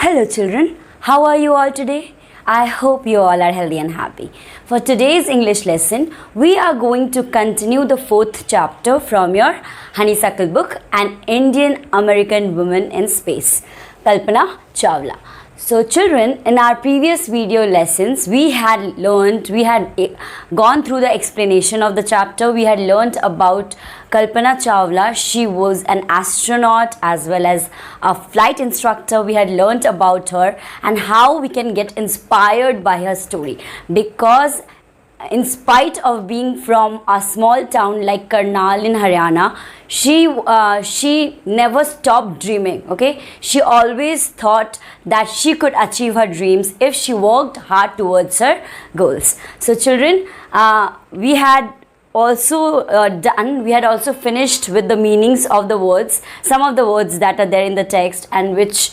Hello children, how are you all today? I hope you all are healthy and happy. For today's English lesson, we are going to continue the 4th chapter from your Honeysuckle book, An Indian American Woman in Space, Kalpana Chawla. So children, in our previous video lessons, we had gone through the explanation of the chapter. We had learned about Kalpana Chawla. She was an astronaut as well as a flight instructor. We had learned about her and how we can get inspired by her story, because in spite of being from a small town like Karnal in Haryana, she never stopped dreaming. Okay, she always thought that she could achieve her dreams if she worked hard towards her goals. So children, we had also finished with the meanings of the words, some of the words that are there in the text and which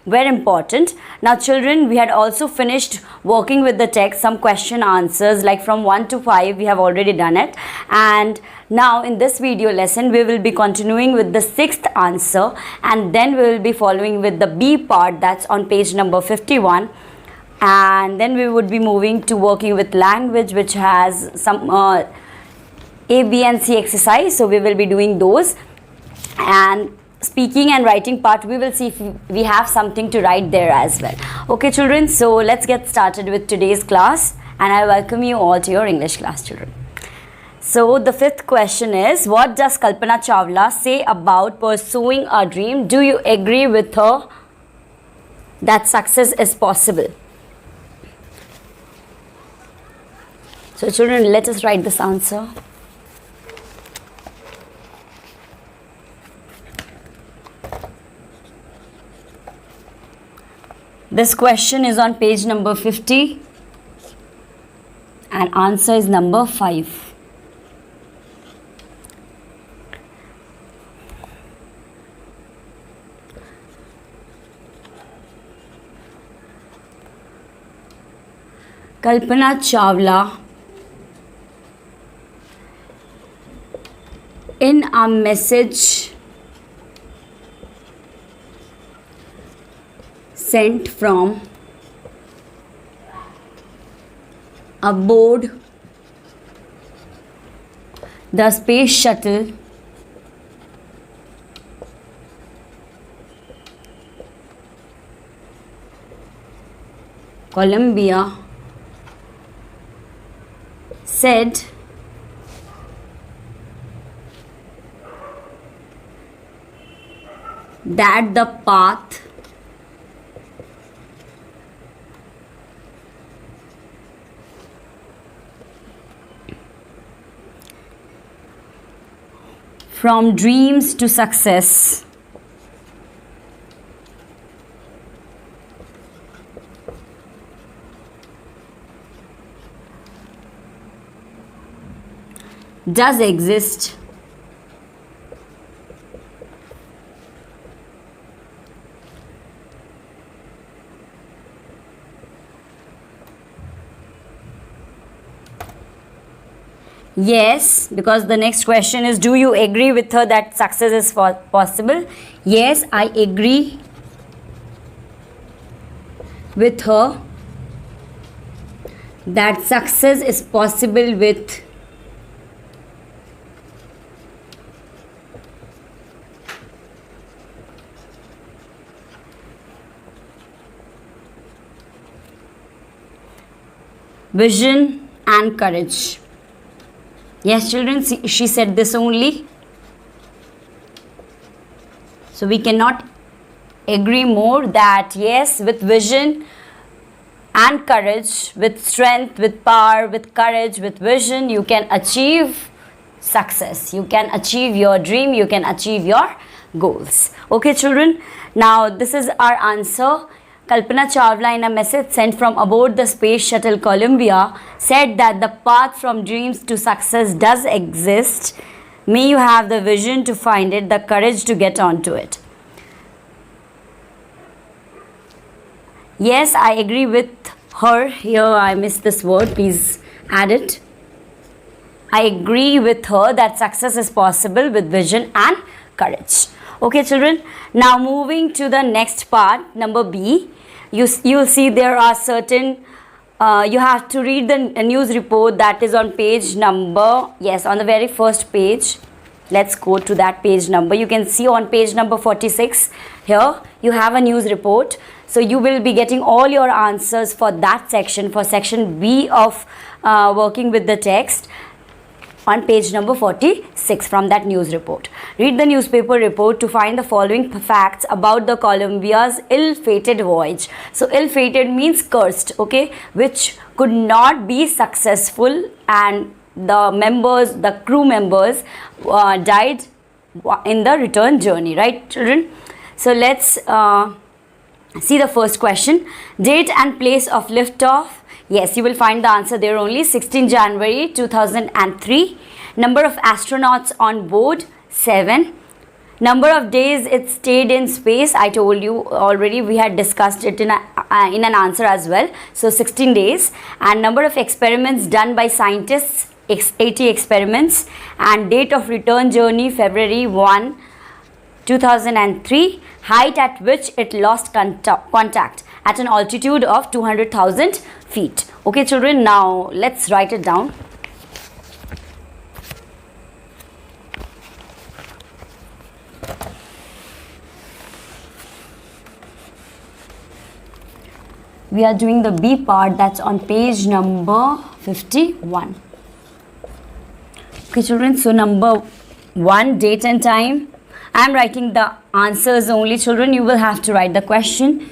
were important. Now children, we had also finished working with the text, some question answers like from 1 to 5 we have already done it, and now in this video lesson we will be continuing with the 6th answer, and then we will be following with the B part, that's on page number 51, and then we would be moving to working with language, which has some A, B and C exercise. So we will be doing those, and speaking and writing part we will see if we have something to write there as well. Okay children, so let's get started with today's class, and I welcome you all to your English class, children. So the 5th question is, what does Kalpana Chawla say about pursuing a dream? Do you agree with her that success is possible? So children, let us write this answer. This question is on page number 50 and answer is number 5. Kalpana Chawla, in a message sent from aboard the space shuttle Columbia, said that the path from dreams to success does exist. Yes, because the next question is, do you agree with her that success is possible? Yes, I agree with her that success is possible with vision and courage. Yes children, she said this only. So we cannot agree more that yes, with vision and courage, with strength, with power, with courage, with vision, you can achieve success. You can achieve your dream, you can achieve your goals. Okay children, now this is our answer. Kalpana Chawla, in a message sent from aboard the space shuttle Columbia, said that the path from dreams to success does exist. May you have the vision to find it, the courage to get onto it. Yes, I agree with her. Here I missed this word, please add it. I agree with her that success is possible with vision and courage. Okay, children. Now moving to the next part, number B. You'll see there are certain. You have to read the news report that is on page number. Yes, on the very first page. Let's go to that page number. You can see on page number 46 here you have a news report. So you will be getting all your answers for that section, for section B of working with the text, on page number 46 from that news report. Read the newspaper report to find the following facts about the Columbia's ill-fated voyage. So ill-fated means cursed, okay, which could not be successful, and the crew members died in the return journey, right, children? So let's see the first question. Date and place of liftoff. Yes, you will find the answer there only. 16 January 2003. Number of astronauts on board, 7. Number of days it stayed in space, I told you already, we had discussed it in an answer as well. So 16 days. And number of experiments done by scientists, 80 experiments. And date of return journey, February 1, 2003. Height at which it lost contact at an altitude of 200,000 feet. Okay, children, now let's write it down. We are doing the B part, that's on page number 51. Okay, children, so number 1, date and time. I am writing the answers only, children. You will have to write the question.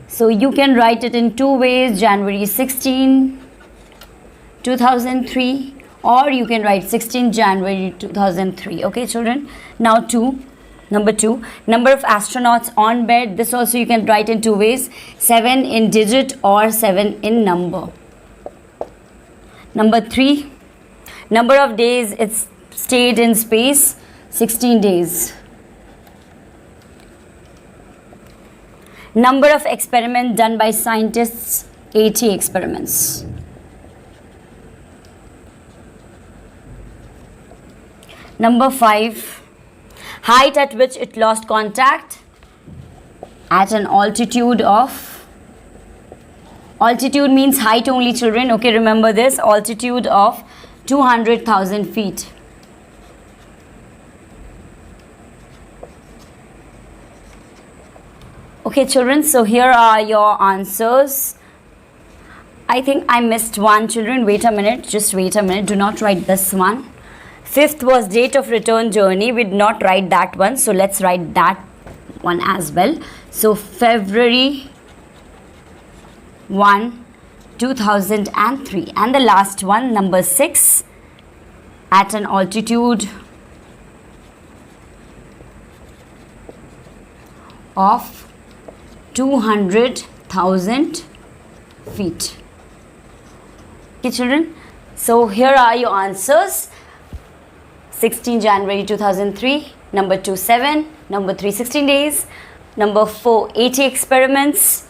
So you can write it in 2 ways, January 16, 2003, or you can write 16 January 2003. Okay, children. Now number 2, number of astronauts on board. This also you can write in 2 ways, 7 in digit or 7 in number. Number 3, number of days it stayed in space, 16 days. Number of experiments done by scientists, 80 experiments. Number 5, height at which it lost contact at an altitude of, altitude means height only, children. Okay, remember this, altitude of 200,000 feet. Okay, children, so here are your answers. I think I missed one, children. Wait a minute, just wait a minute. Do not write this one. 5th was date of return journey. We did not write that one, so let's write that one as well. So February 1, 2003. And the last one, number 6, at an altitude of 200,000 feet. Okay, children, so here are your answers. 16 January 2003, number 2, 7, number 3, 16 days, number 4, 80 experiments,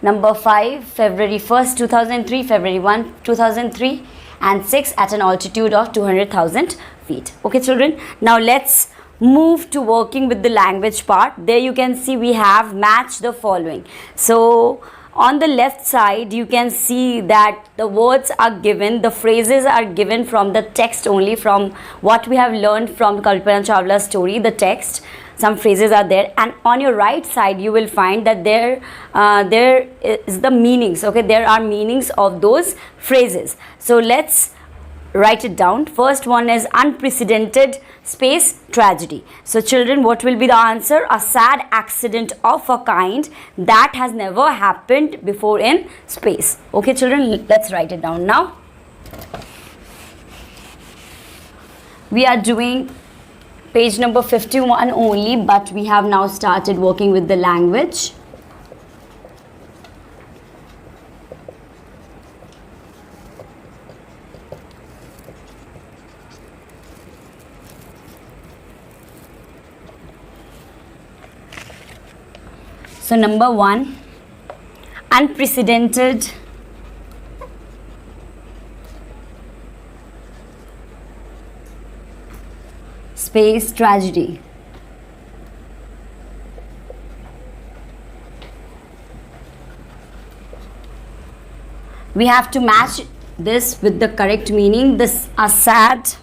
number 5, February 1st, 2003, February 1, 2003, and 6, at an altitude of 200,000 feet. Okay, children, now let's move to working with the language part. There you can see we have matched the following. So on the left side you can see that the words are given, the phrases are given from the text only, from what we have learned from Kalpana Chawla's story, the text. Some phrases are there, and on your right side you will find that there is the meanings. Okay, there are meanings of those phrases. So let's write it down. First one is unprecedented space tragedy. So children, what will be the answer? A sad accident of a kind that has never happened before in space. Okay, children, let's write it down now. We are doing page number 51 only, but we have now started working with the language. So number 1, unprecedented space tragedy. We have to match this with the correct meaning. This a sad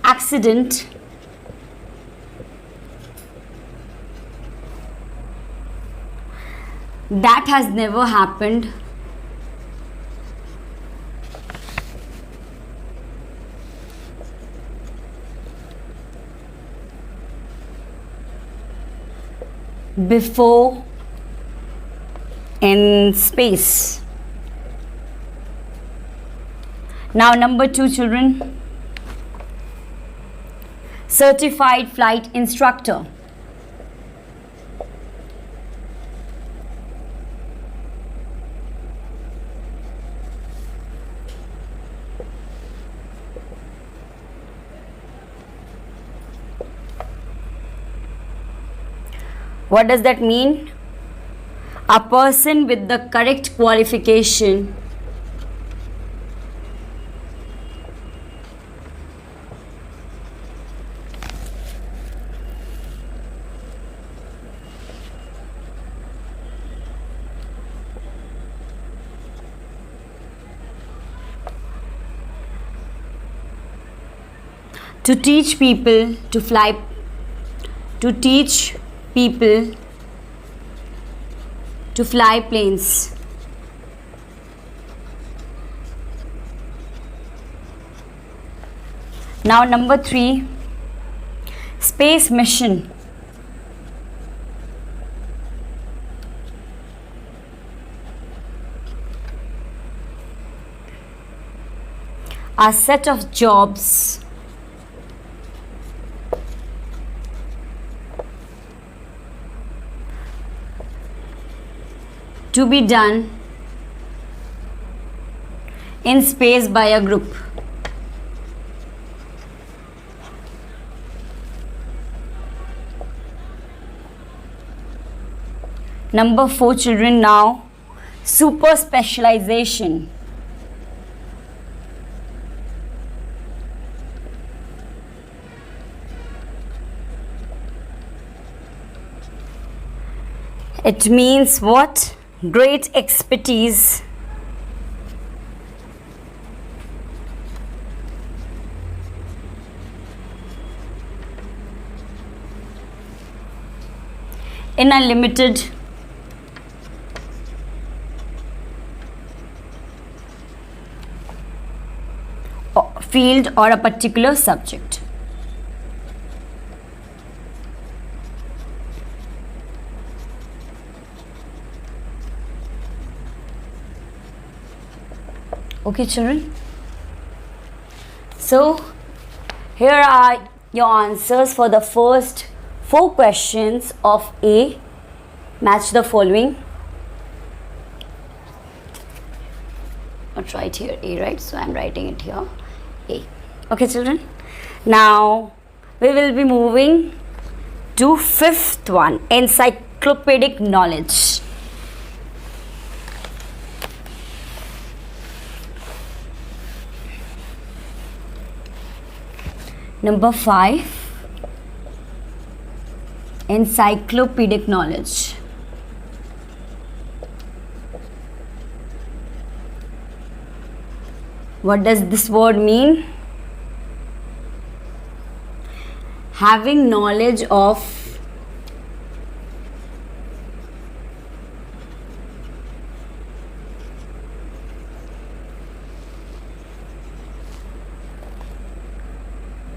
accident that has never happened before in space. Now number 2, children. Certified flight instructor. What does that mean? A person with the correct qualification to teach people to fly, to teach people to fly planes. Now number 3, space mission. A set of jobs to be done in space by a group. Number 4, children. Now super specialization. It means what? Great expertise in a limited field or a particular subject. Okay, children. So here are your answers for the first 4 questions of A. Match the following. Not right here, A, right? So I'm writing it here, A. Okay, children. Now we will be moving to 5th one, encyclopedic knowledge. Number 5, encyclopedic knowledge. What does this word mean? Having knowledge of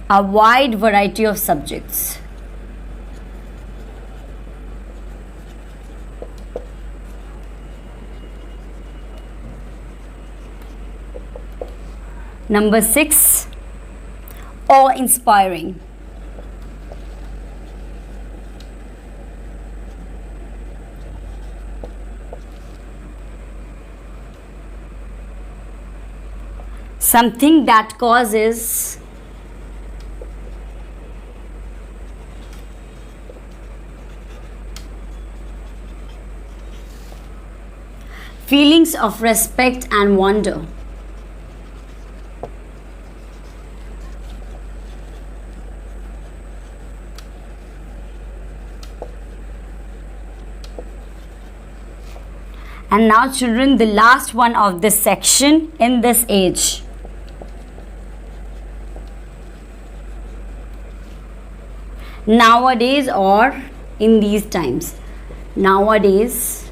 a wide variety of subjects. Number 6, awe-inspiring. Something that causes feelings of respect and wonder. And now children, the last one of this section in this age. Nowadays or in these times. Nowadays,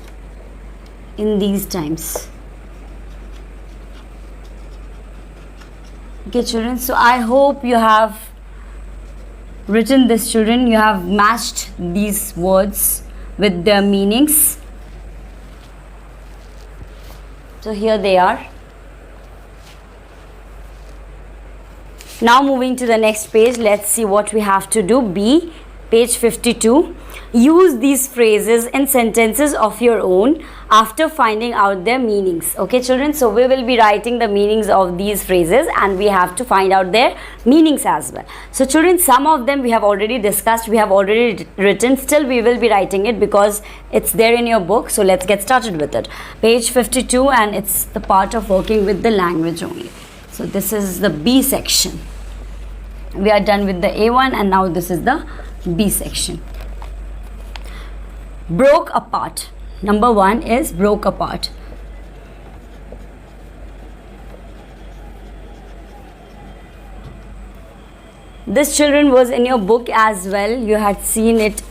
in these times. Okay children, so I hope you have written this children. You have matched these words with their meanings. So here they are. Now moving to the next page, let's see what we have to do. B, page 52. Use these phrases in sentences of your own after finding out their meanings. Okay children, so we will be writing the meanings of these phrases and we have to find out their meanings as well. So children, some of them we have already discussed, we have already written, still we will be writing it because it's there in your book. So let's get started with it. Page 52, and it's the part of working with the language only. So this is the B section. We are done with the A1 and now this is the B section. Broke apart. Number 1 is broke apart. This children was in your book as well. You had seen it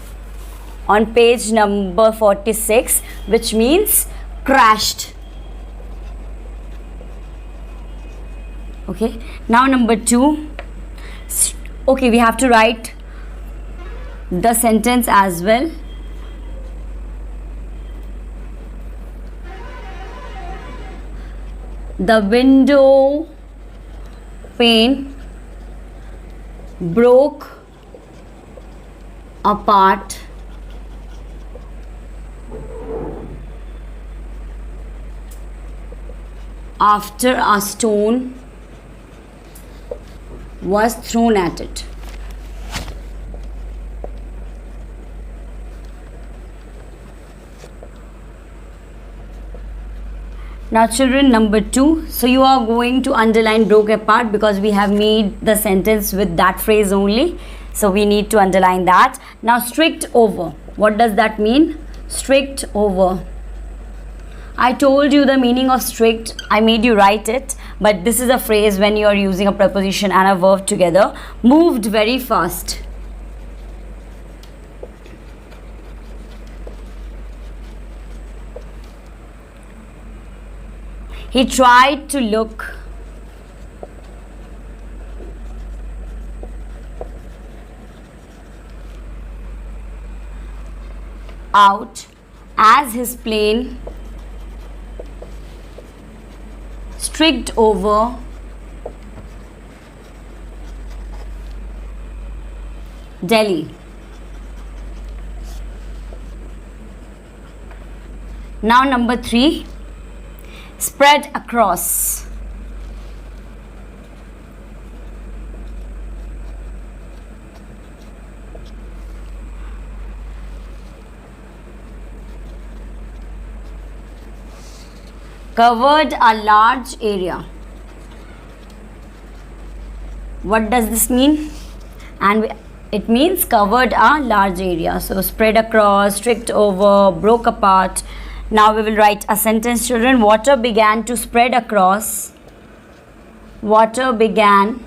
on page number 46, which means crashed. Okay, now number 2. Okay, we have to write the sentence as well. The window pane broke apart after a stone was thrown at it. Now children, number 2. So you are going to underline broke apart because we have made the sentence with that phrase only. So we need to underline that. Now strict over. What does that mean? Strict over. I told you the meaning of strict. I made you write it. But this is a phrase when you are using a preposition and a verb together. Moved very fast. He tried to look out as his plane streaked over Delhi. Now number 3. Spread across. Covered a large area. What does this mean? And it means covered a large area. So spread across, streaked over, broke apart. Now we will write a sentence children. Water began to spread across. Water began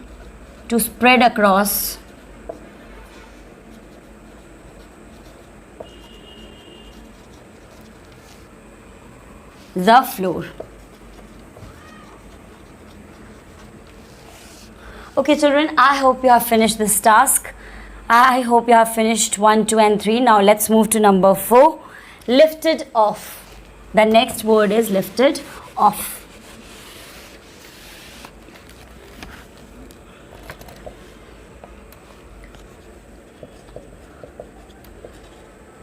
to spread across the floor. Okay children, I hope you have finished this task. I hope you have finished 1, 2 and 3. Now let's move to number 4. Lifted off. The next word is lifted off.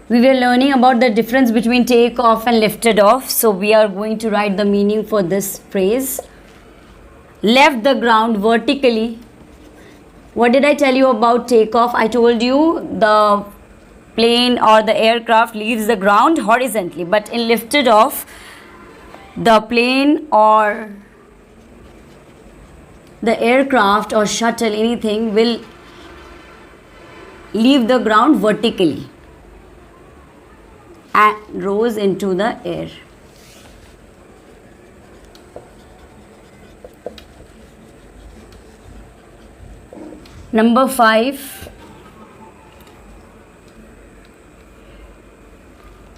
We were learning about the difference between take off and lifted off. So we are going to write the meaning for this phrase. Left the ground vertically. What did I tell you about take off? I told you the plane or the aircraft leaves the ground horizontally, but in lifted off, the plane or the aircraft or shuttle, anything, will leave the ground vertically and rose into the air. Number 5.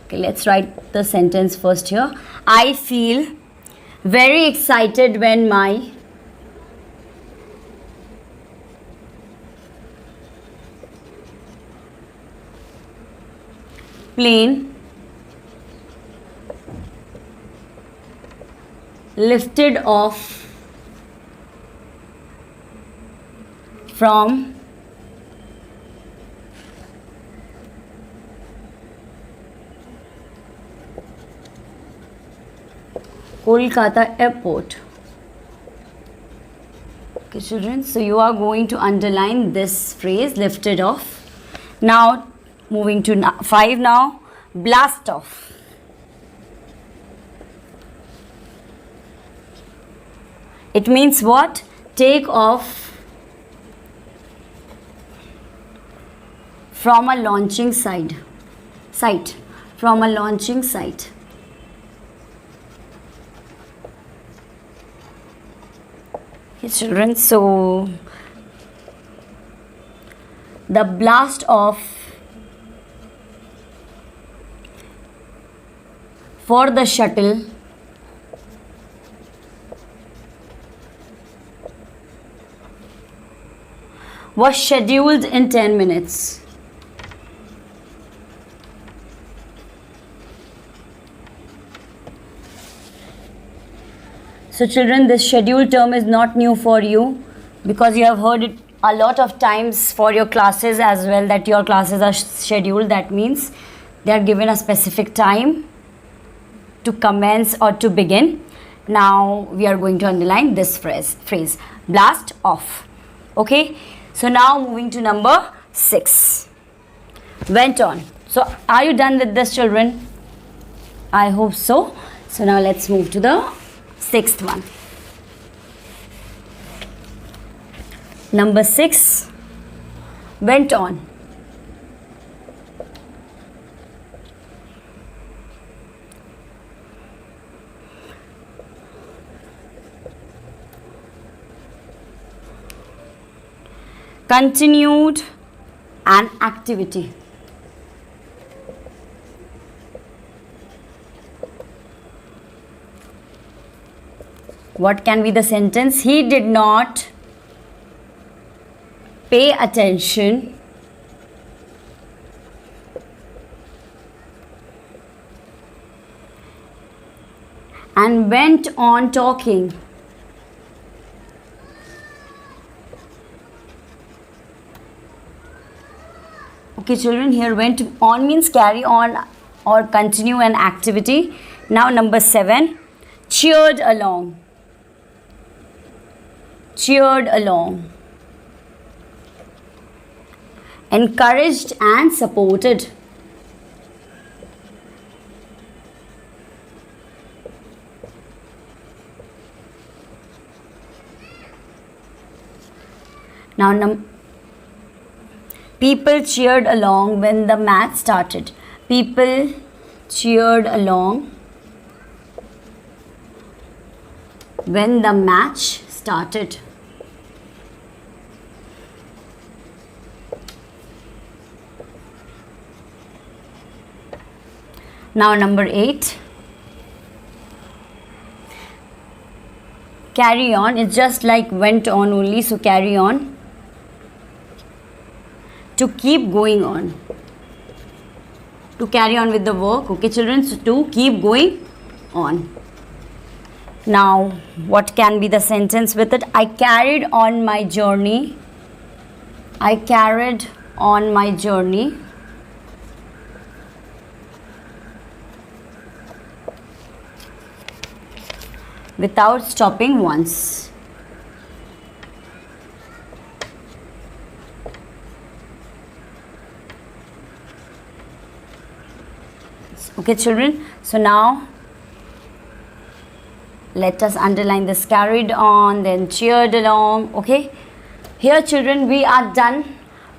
Okay, let's write the sentence first here. I feel very excited when my plane lifted off from Kolkata airport. Okay, children, so you are going to underline this phrase, lifted off. Now, moving to 5 now, blast off. It means what? Take off from a launching site. From a launching site. Okay, children, so the blast off for the shuttle was scheduled in 10 minutes. So children, this schedule term is not new for you because you have heard it a lot of times for your classes as well, that your classes are scheduled. That means they are given a specific time to commence or to begin. Now we are going to underline this phrase blast off. Okay, so now moving to number 6, went on. So are you done with this, children? I hope so. So now let's move to the 6th one. Number 6, went on. Continued an activity. What can be the sentence? He did not pay attention and went on talking. Okay, children, here went on means carry on or continue an activity. Now number 7, cheered along. Cheered along. Encouraged and supported. Now people cheered along when the match started. People cheered along when the match started. Now number 8, carry on. It's just like went on only, so carry on. To keep going on. To carry on with the work. Okay, children, so to keep going on. Now, what can be the sentence with it? I carried on my journey. I carried on my journey. Without stopping once. Okay, children, so now let us underline this carried on, then cheered along. Okay, here, children, we are done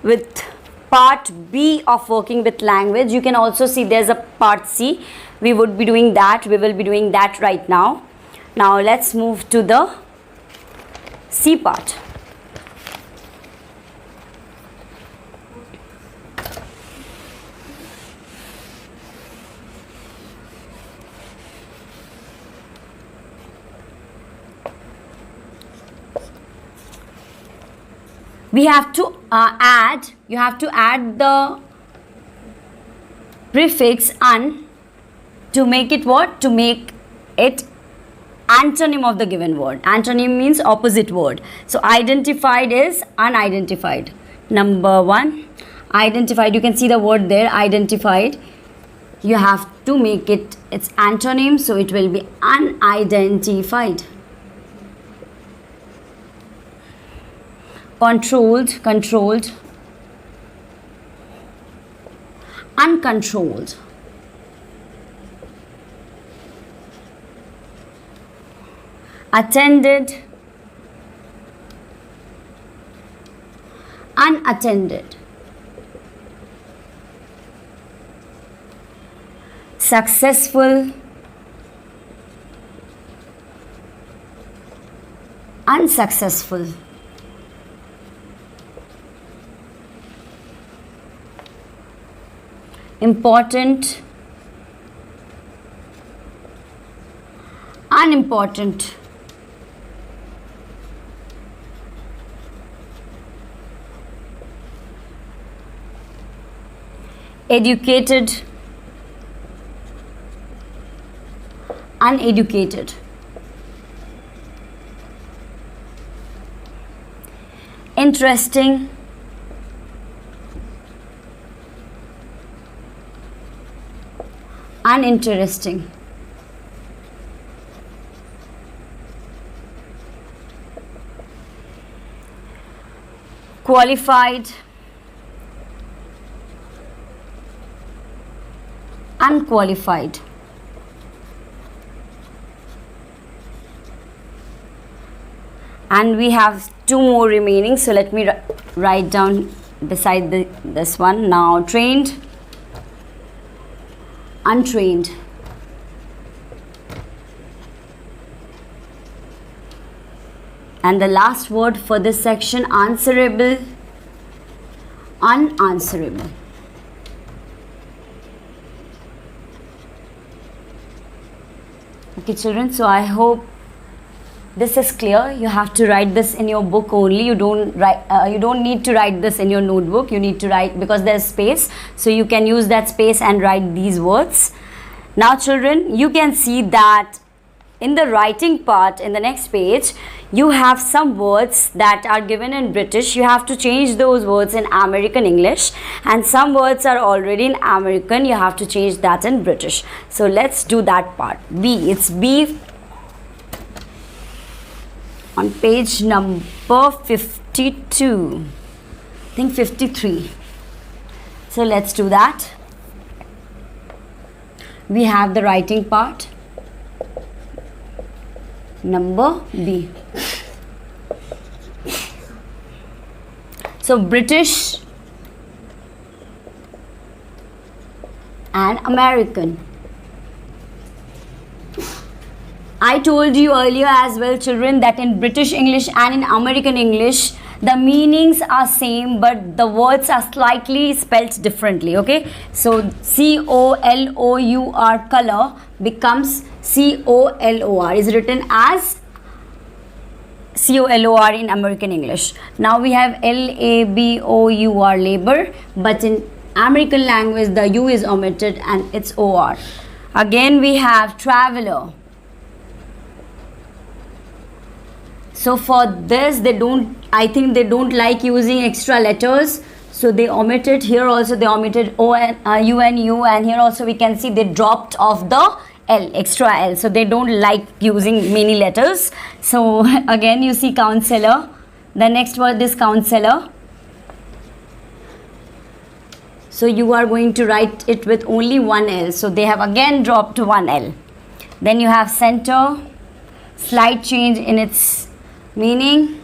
with part B of working with language. You can also see there's a part C. We would be doing that. We will be doing that right now. Now let's move to the C part. we have to you have to add the prefix "un" to make it what? To make it antonym of the given word. Antonym means opposite word. So identified is unidentified. Number 1, identified. You can see the word there, identified. You have to make it its antonym, so it will be unidentified. Controlled, controlled. Uncontrolled. Attended, unattended. Successful, unsuccessful. Important, unimportant. Educated, uneducated. Interesting, uninteresting. Qualified, unqualified. And we have 2 more remaining, so let me write down beside this one. Now, trained, untrained. And the last word for this section, answerable, unanswerable. Okay children, so I hope this is clear. You have to write this in your book only. You don't need to write this in your notebook. You need to write, because there's space, so you can use that space and write these words. Now children, you can see that in the writing part, in the next page, you have some words that are given in British. You have to change those words in American English, and some words are already in American. You have to change that in British. So let's do that part. B, it's B on page number 52, I think 53. So let's do that. We have the writing part, number B. So British and American. I told you earlier as well children that in British English and in American English the meanings are same, but the words are slightly spelt differently. Okay, so COLOUR, color, becomes COLOR, is written as COLOR in American English. Now we have LABOUR, labor, but in American language the U is omitted and it's OR. Again we have traveler. So for this I think they don't like using extra letters, so they omitted. Here also they omitted UNU, and here also we can see they dropped off the L, extra L, so they don't like using many letters. So again you see counselor. The next word is counselor. So you are going to write it with only one L, so they have again dropped one L. Then you have center, slight change in its meaning,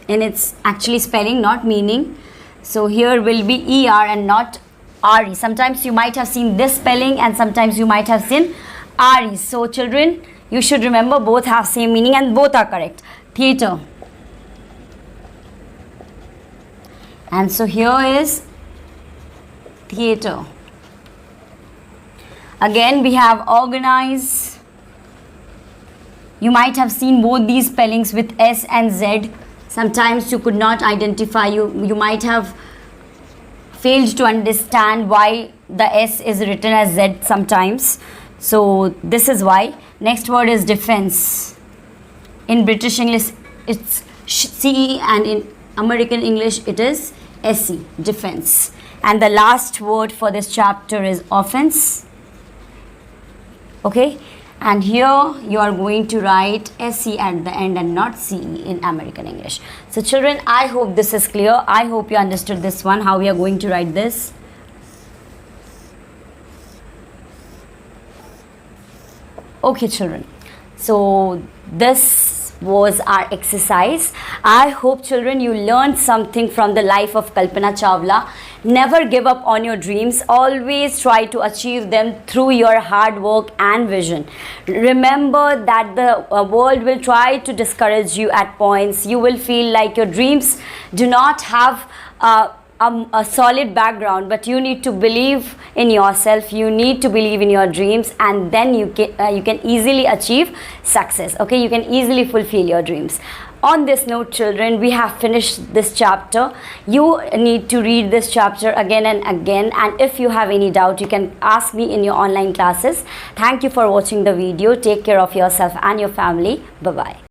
in its actually spelling, not meaning. So here will be ER and not RE. Sometimes you might have seen this spelling and sometimes you might have seen RE. So children, you should remember both have same meaning and both are correct. Theatre. And so here is theatre. Again we have organize. You might have seen both these spellings with S and Z. Sometimes you could not identify, you might have failed to understand why the S is written as Z sometimes. So this is why. Next word is defense. In British English it's CE, and in American English it is SE, defense. And the last word for this chapter is offense. Okay, and here you are going to write SE at the end and not CE in American English. So children, I hope this is clear. I hope you understood this one, how we are going to write this. Okay children, so this was our exercise. I hope children you learned something from the life of Kalpana Chawla. Never give up on your dreams. Always try to achieve them through your hard work and vision. Remember that the world will try to discourage you at points. You will feel like your dreams do not have a solid background, but you need to believe in yourself, you need to believe in your dreams, and then you can easily achieve success. Okay, you can easily fulfill your dreams. On this note children, we have finished this chapter. You need to read this chapter again and again, and if you have any doubt you can ask me in your online classes. Thank you for watching the video. Take care of yourself and your family. Bye bye.